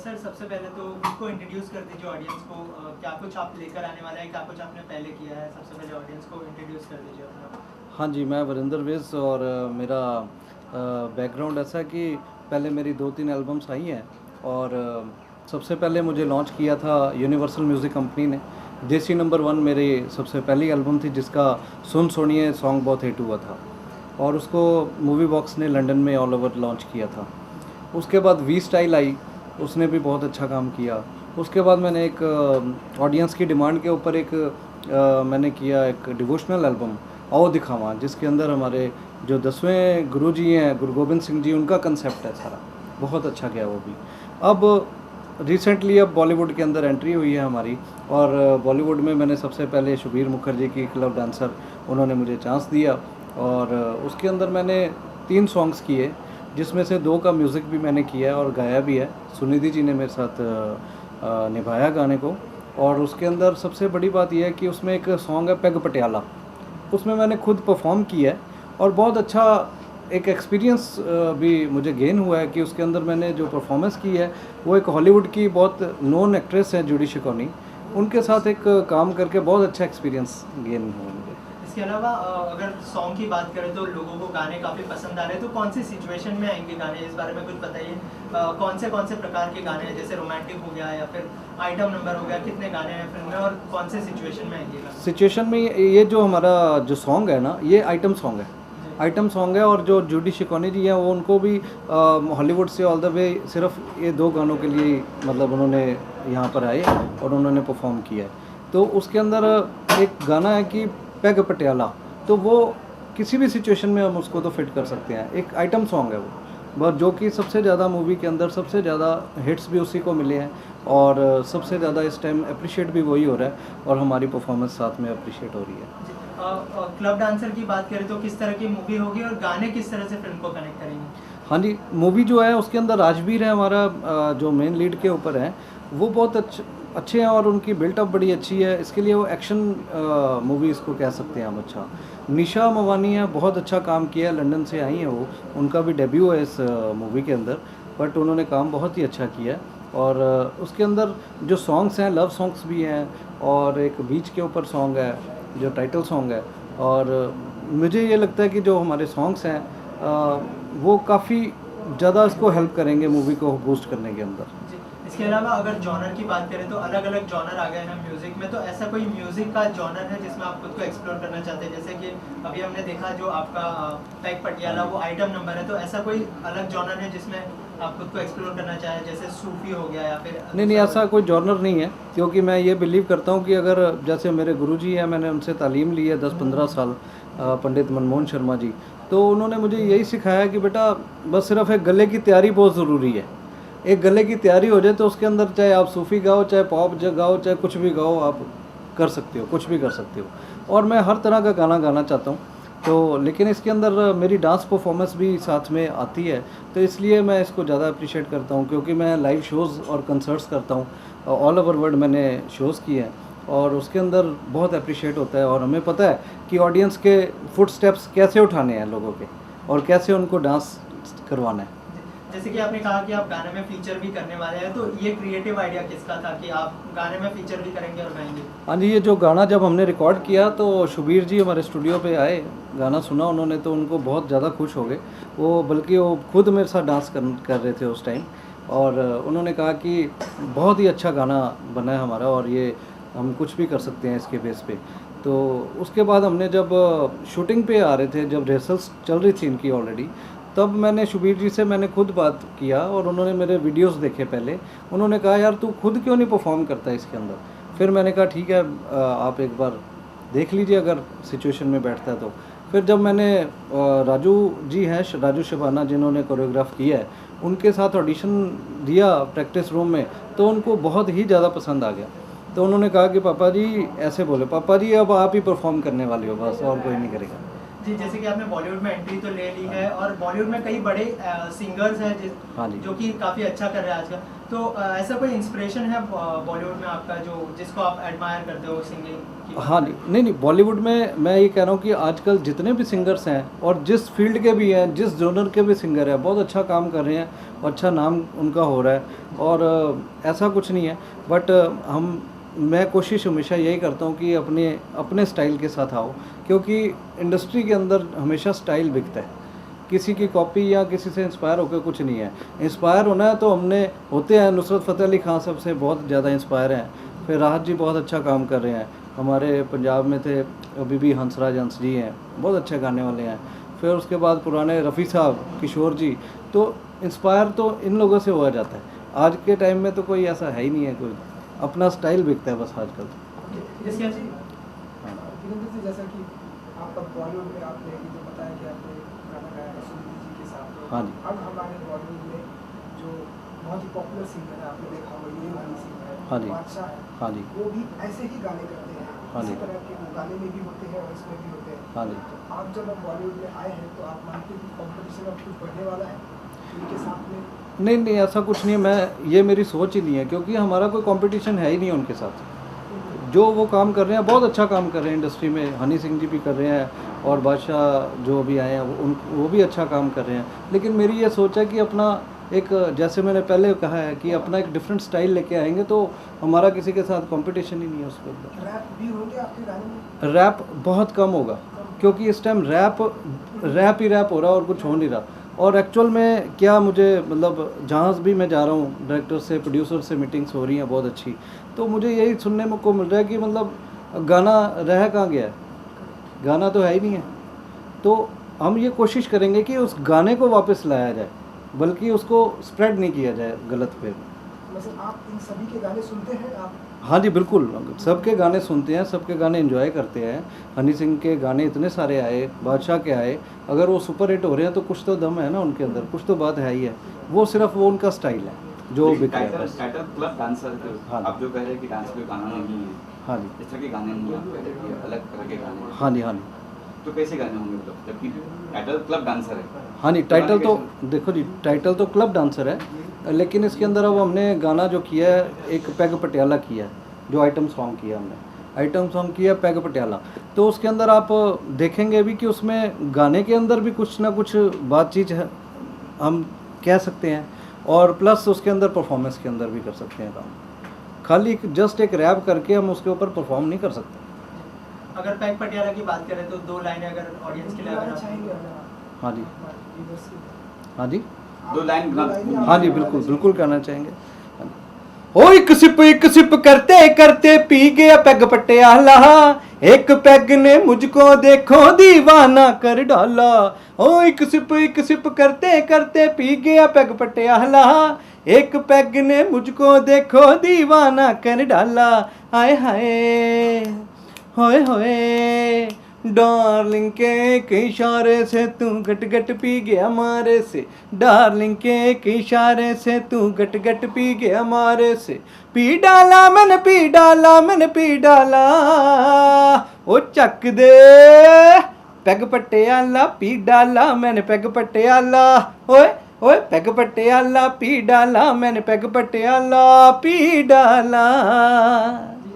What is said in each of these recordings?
Sir सबसे पहले तो खुद को इंट्रोड्यूस कर दीजिए ऑडियंस को, क्या कुछ आप लेकर आने वाले हैं, क्या कुछ आपने पहले किया है, सबसे पहले ऑडियंस को इंट्रोड्यूस कर दीजिए अपना। हाँ जी, मैं वरिंदर विज और मेरा बैकग्राउंड ऐसा है कि पहले मेरी 2-3 एल्बम्स आई हैं और सबसे पहले मुझे लॉन्च किया था यूनिवर्सल म्यूज़िक कंपनी ने। देसी नंबर 1 मेरी सबसे पहली एल्बम थी जिसका सुन सुनिए सॉन्ग बहुत हिट हुआ था और उसको मूवी बॉक्स ने लंदन में ऑल ओवर लॉन्च किया था। उसके बाद वी स्टाइल आई, उसने भी बहुत अच्छा काम किया। उसके बाद मैंने एक ऑडियंस की डिमांड के ऊपर एक मैंने किया एक डिवोशनल एल्बम आओ दिखावा, जिसके अंदर हमारे जो 10वें गुरु जी हैं गुरु गोबिंद सिंह जी, उनका कंसेप्ट है सारा। बहुत अच्छा गया वो भी। अब रिसेंटली अब बॉलीवुड के अंदर एंट्री हुई है हमारी और बॉलीवुड में मैंने सबसे पहले शुबीर मुखर्जी की क्लब डांसर, उन्होंने मुझे चांस दिया और उसके अंदर मैंने 3 सॉन्ग्स किए जिसमें से 2 का म्यूज़िक भी मैंने किया है और गाया भी है। सुनिधि जी ने मेरे साथ निभाया गाने को। और उसके अंदर सबसे बड़ी बात यह है कि उसमें एक सॉन्ग है पेग पटियाला, उसमें मैंने खुद परफॉर्म किया है और बहुत अच्छा एक एक्सपीरियंस भी मुझे गेन हुआ है कि उसके अंदर मैंने जो परफॉर्मेंस की है वो एक हॉलीवुड की बहुत नोन एक्ट्रेस हैं जूडी शिकोनी, उनके साथ एक काम करके बहुत अच्छा एक्सपीरियंस गेन हुआ मुझे। इसके अलावा अगर सॉन्ग की बात करें तो लोगों को गाने काफ़ी पसंद आ रहे हैं, तो कौन सी सिचुएशन में आएंगे गाने, इस बारे में कुछ बताइए। कौन से प्रकार के गाने हैं, जैसे रोमांटिक हो गया या फिर आइटम नंबर हो गया, कितने गाने हैं फिल्म में और कौन से सिचुएशन में आएंगे गाने? सिचुएशन में ये जो हमारा जो सॉन्ग है ना, ये आइटम सॉन्ग है, आइटम सॉन्ग है। और जो जूडी शिकोनी जी हैं वो उनको भी हॉलीवुड से ऑल द वे सिर्फ ये 2 गानों के लिए मतलब उन्होंने यहाँ पर आए और उन्होंने परफॉर्म किया है। तो उसके अंदर एक गाना है कि पेग पटियाला, तो वो किसी भी सिचुएशन में हम उसको तो फिट कर सकते हैं। एक आइटम सॉन्ग है वो, बस जो कि सबसे ज़्यादा मूवी के अंदर सबसे ज़्यादा हिट्स भी उसी को मिले हैं और सबसे ज़्यादा इस टाइम अप्रिशिएट भी वही हो रहा है और हमारी परफॉर्मेंस साथ में अप्रिशिएट हो रही है। क्लब डांसर की बात करें तो किस तरह की मूवी होगी और गाने किस तरह से फिल्म को कनेक्ट करेंगे? हाँ जी, मूवी जो है उसके अंदर राजवीर है हमारा, जो मेन लीड के ऊपर है, वो बहुत अच्छे हैं और उनकी बिल्टअप बड़ी अच्छी है। इसके लिए वो एक्शन मूवी इसको कह सकते हैं हम। अच्छा, निशा मवानी है, बहुत अच्छा काम किया है, लंदन से आई हैं वो, उनका भी डेब्यू है इस मूवी के अंदर, बट उन्होंने काम बहुत ही अच्छा किया है। और उसके अंदर जो सॉन्ग्स हैं लव सॉन्ग्स भी हैं और एक बीच के ऊपर सॉन्ग है जो टाइटल सॉन्ग है। और मुझे ये लगता है कि जो हमारे सॉन्ग्स हैं वो काफ़ी ज़्यादा इसको हेल्प करेंगे मूवी को बूस्ट करने के अंदर। जी, इसके अलावा अगर जॉनर की बात करें तो अलग अलग जॉनर आ गए हैं म्यूज़िक में, तो ऐसा कोई म्यूज़िक का जॉनर है जिसमें आप खुद को एक्सप्लोर करना चाहते हैं? जैसे कि अभी हमने देखा जो आपका पेग पटियाला वो आइटम नंबर है, तो ऐसा कोई अलग जॉनर है जिसमें आप खुद को एक्सप्लोर करना चाहें, जैसे सूफी हो गया या फिर? नहीं, ऐसा कोई जॉनर नहीं है, क्योंकि मैं ये बिलीव करता हूँ कि अगर जैसे मेरे गुरुजी हैं, मैंने उनसे तालीम ली है 10-15 साल, पंडित मनमोहन शर्मा जी, तो उन्होंने मुझे यही सिखाया कि बेटा बस सिर्फ एक गले की तैयारी बहुत ज़रूरी है। एक गले की तैयारी हो जाए तो उसके अंदर चाहे आप सूफ़ी गाओ, चाहे पॉप गाओ, चाहे कुछ भी गाओ, आप कर सकते हो, कुछ भी कर सकते हो। और मैं हर तरह का गाना गाना चाहता हूँ, तो लेकिन इसके अंदर मेरी डांस परफॉर्मेंस भी साथ में आती है, तो इसलिए मैं इसको ज़्यादा अप्रिशिएट करता हूँ, क्योंकि मैं लाइव शोज़ और कंसर्ट्स करता हूँ ऑल ओवर वर्ल्ड, मैंने शोज़ किए हैं और उसके अंदर बहुत अप्रिशिएट होता है। और हमें पता है कि ऑडियंस के फुट स्टेप्स कैसे उठाने हैं लोगों के और कैसे उनको डांस करवाना है। जैसे कि आपने कहा कि आप गाने में फीचर भी करने वाले हैं, तो ये क्रिएटिव आइडिया किसका था कि आप गाने में फीचर भी करेंगे और गाएंगे? हाँ जी, ये जो गाना जब हमने रिकॉर्ड किया तो शुबीर जी हमारे स्टूडियो पे आए, गाना सुना उन्होंने तो उनको बहुत ज़्यादा खुश हो गए वो, बल्कि वो खुद मेरे साथ डांस कर रहे थे उस टाइम। और उन्होंने कहा कि बहुत ही अच्छा गाना बना है हमारा और ये हम कुछ भी कर सकते हैं इसके बेस पे। तो उसके बाद हमने जब शूटिंग पे आ रहे थे, जब रिहर्सल्स चल रही थी इनकी ऑलरेडी, तब मैंने शुबीर जी से मैंने खुद बात किया और उन्होंने मेरे वीडियोस देखे पहले। उन्होंने कहा यार तू खुद क्यों नहीं परफॉर्म करता है इसके अंदर। फिर मैंने कहा ठीक है, आप एक बार देख लीजिए अगर सिचुएशन में बैठता है तो। फिर जब मैंने राजू जी हैं, राजू शबाना, जिन्होंने कोरियोग्राफ किया है, उनके साथ ऑडिशन दिया प्रैक्टिस रूम में, तो उनको बहुत ही ज़्यादा पसंद आ गया। तो उन्होंने कहा कि पापा जी, ऐसे बोले, पापा जी अब आप ही परफॉर्म करने वाले हो, बस और कोई नहीं करेगा। जी, जैसे कि आपने बॉलीवुड में एंट्री तो ले ली है और बॉलीवुड में कई बड़े सिंगर्स हैं हाँ जी, जो कि काफ़ी अच्छा कर रहे हैं आजकल, तो ऐसा कोई इंस्पिरेशन है बॉलीवुड में आपका जो जिसको आप एडमायर करते हो सिंगिंग की? हाँ जी, नहीं, बॉलीवुड में मैं ये कह रहा हूँ कि आजकल जितने भी सिंगर्स हैं और जिस फील्ड के भी हैं, जिस जोनर के भी सिंगर हैं, बहुत अच्छा काम कर रहे हैं और अच्छा नाम उनका हो रहा है। और ऐसा कुछ नहीं है, बट मैं कोशिश हमेशा यही करता हूँ कि अपने अपने स्टाइल के साथ आओ, क्योंकि इंडस्ट्री के अंदर हमेशा स्टाइल बिकता है, किसी की कॉपी या किसी से इंस्पायर होकर कुछ नहीं है। इंस्पायर होना है तो हमने होते हैं, नुसरत फ़तेह अली खान साहब से बहुत ज़्यादा इंस्पायर हैं, फिर राहत जी बहुत अच्छा काम कर रहे हैं, हमारे पंजाब में थे अभी भी हंसराज हंस जी हैं, बहुत अच्छे गाने वाले हैं, फिर उसके बाद पुराने रफ़ी साहब, किशोर जी, तो इंस्पायर तो इन लोगों से हुआ जाता है। आज के टाइम में तो कोई ऐसा है ही नहीं है, कोई अपना स्टाइल बिकता है बस आजकल। जैसे जी वीरेंद्र जी, जैसा कि आप अब बॉलीवुड में आपने जो बताया कि आपने गाना गाया है सुनील जी के साथ में, हाँ जी। अब हमारे बॉलीवुड में जो बहुत ही पॉपुलर सिंगर है, आपने देखा होगा ये हनी सिंह है, हाँ जी। बादशाह है, हाँ जी। वो भी ऐसे ही गाने करते हैं, हाँ इसी जी। तरह के वो गाने में भी होते हैं और इसमें भी होते हैं। हाँ जी। तो आप जब अब बॉलीवुड में आए हैं तो आप मानते हैं कि कॉम्पिटिशन अब कुछ बढ़ने वाला है इनके साथ में? नहीं नहीं, ऐसा कुछ नहीं है, मैं ये मेरी सोच ही नहीं है, क्योंकि हमारा कोई कंपटीशन है ही नहीं उनके साथ। जो वो काम कर रहे हैं बहुत अच्छा काम कर रहे हैं इंडस्ट्री में, हनी सिंह जी भी कर रहे हैं और बादशाह जो अभी आए हैं वो भी अच्छा काम कर रहे हैं, लेकिन मेरी ये सोच है कि अपना एक, जैसे मैंने पहले कहा है कि अपना एक डिफरेंट स्टाइल लेके आएंगे तो हमारा किसी के साथ कंपटीशन ही नहीं है उसके ऊपर। रैप भी होंगे आपके गाने में? रैप बहुत कम होगा, क्योंकि इस टाइम रैप ही रैप हो रहा है और कुछ हो नहीं रहा। और एक्चुअल में क्या, मुझे मतलब जहाँ भी मैं जा रहा हूँ, डायरेक्टर से प्रोड्यूसर से मीटिंग्स हो रही हैं बहुत अच्छी, तो मुझे यही सुनने को मिल रहा है कि मतलब गाना रह कहाँ गया है, गाना तो है ही नहीं है। तो हम ये कोशिश करेंगे कि उस गाने को वापस लाया जाए, बल्कि उसको स्प्रेड नहीं किया जाए गलत पे। मतलब आप इन सभी के गाने सुनते हैं आप? हाँ जी बिल्कुल, सबके गाने सुनते हैं, सबके गाने एंजॉय करते हैं। हनी सिंह के गाने इतने सारे आए, बादशाह के आए, अगर वो सुपर हिट हो रहे हैं तो कुछ तो दम है ना उनके अंदर, कुछ तो बात है ही है। वो सिर्फ वो उनका स्टाइल है जो बिक रहा है बस। टाइटल क्लब डांसर, हाँ। आप जो कह रहे हैं कि डांस में गाना नहीं है, हाँ जी। इस तरह के गाने नहीं है, आप कह रहे हैं कि अलग तरह के गाने हैं। हाँ जी। हाँ जी। तो कैसे गाने होंगे मतलब, जबकि टाइटल क्लब डांसर है? हाँ जी, टाइटल तो देखो जी, टाइटल तो क्लब डांसर है, लेकिन इसके अंदर अब हमने गाना जो किया है एक पैग पटियाला किया है, जो आइटम सॉन्ग किया हमने, आइटम सॉन्ग किया पैग पटियाला। तो उसके अंदर आप देखेंगे भी कि उसमें गाने के अंदर भी कुछ ना कुछ बातचीत है, हम कह सकते हैं, और प्लस उसके अंदर परफॉर्मेंस के अंदर भी कर सकते हैं काम। खाली जस्ट एक रैप करके हम उसके ऊपर परफॉर्म नहीं कर सकते। अगर पैग पटियाला की बात करें तो दो लाइनें अगर ऑडियंस के लिए अगर आप चाहेंगे हाँ जी। लीडर्स की? हाँ जी। दो लाइन हाँ जी बिल्कुल बिल्कुल करना चाहेंगे। हाँ जी। ओ एक सिप करते करते पी गया पैग पटियाला, एक पैग ने मुझको देखो दीवाना कर डाला। ओ एक सिप करते करते पी गया पैग पटियाला, एक पैग ने मुझको देखो दीवाना कर डाला। हाय हाय होए होए, डार्लिंग के एक इशारे से तू गट गट पी गया मारे से, डार्लिंग के एक इशारे से तू गट गट पी गया मारे से, पी डाला मैंने पी डाला मैंने पी डाला, ओ चक दे पैग पटियाला पी डाला मैंने पैग पटियाला, ओए ओए पैग पटियाला पी डाला मैंने पैग पटियाला पी डाला।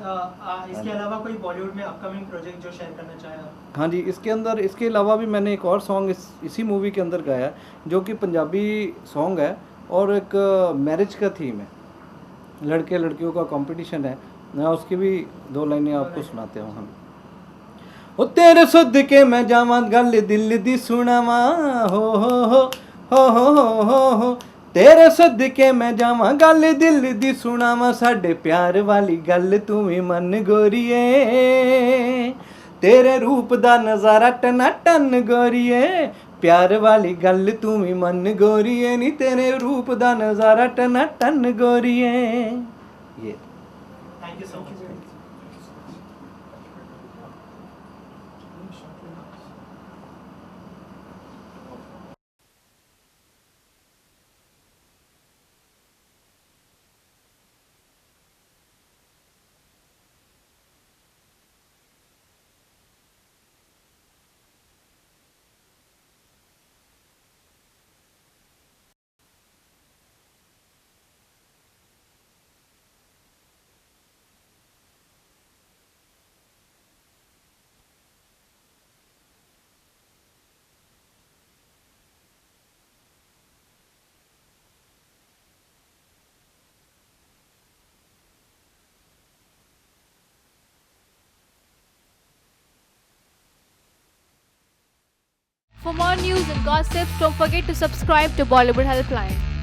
इसके अलावा कोई बॉलीवुड में अपकमिंग प्रोजेक्ट जो शेयर करना चाहें आप? हाँ जी, इसके अंदर इसके अलावा भी मैंने एक और सॉन्ग इसी मूवी के अंदर गाया है, जो कि पंजाबी सॉन्ग है और एक मैरिज का थीम है, लड़के लड़कियों का कंपटीशन है। मैं उसकी भी दो लाइनें आपको सुनाते हूँ। हम ओ तेरे सुध के मैं जावां गल दिल दी सुनावा, हो हो हो तेरे सदके मैं जावां गल दिल दी सुनावा, साडे प्यार वाली गल तू भी मन गोरीए, तेरे रूप दा नज़ारा टना टन गोरीए, प्यार वाली गल तू भी मन गोरीए नी, तेरे रूप दा नज़ारा टना टन गोरीए। ये thank you so much. For more news and gossips, don't forget to subscribe to Bollywood Helpline.